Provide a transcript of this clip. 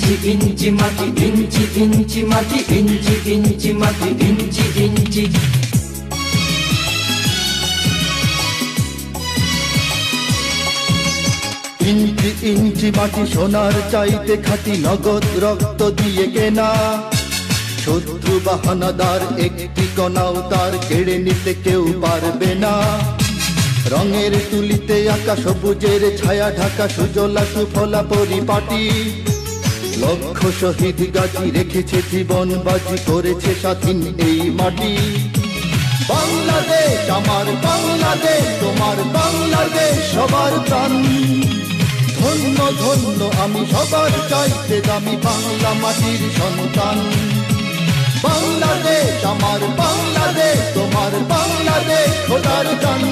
ইঞ্চি ইঞ্চি মাটি, ইঞ্চি ইঞ্চি মাটি, ইঞ্চি ইঞ্চি মাটি, ইঞ্চি ইঞ্চি। ইঞ্চি ইঞ্চি মাটি সোনার চাইতে খাঁটি, নগদ রক্ত দিয়ে কেনা। শত্রু বাহানাদার একটি কণাও তার কেড়ে নিতে কেউ পারবে না। রঙের তুলিতে আঁকা সবুজের ছায়া ঢাকা সুজলা সুফলা পরিপাটি। লক্ষ শহীদ গাজী রেখেছে জীবন বাজি, করেছে স্বাধীন এই মাটি। বাংলাদেশ আমার বাংলাদেশ, তোমার বাংলাদেশ সবার প্রাণ। ধন্য ধন্য আমি সবার চাইতে দামি বাংলা মাটির সন্তান। বাংলাদেশ আমার বাংলাদেশ, তোমার বাংলাদেশ খোদার জান।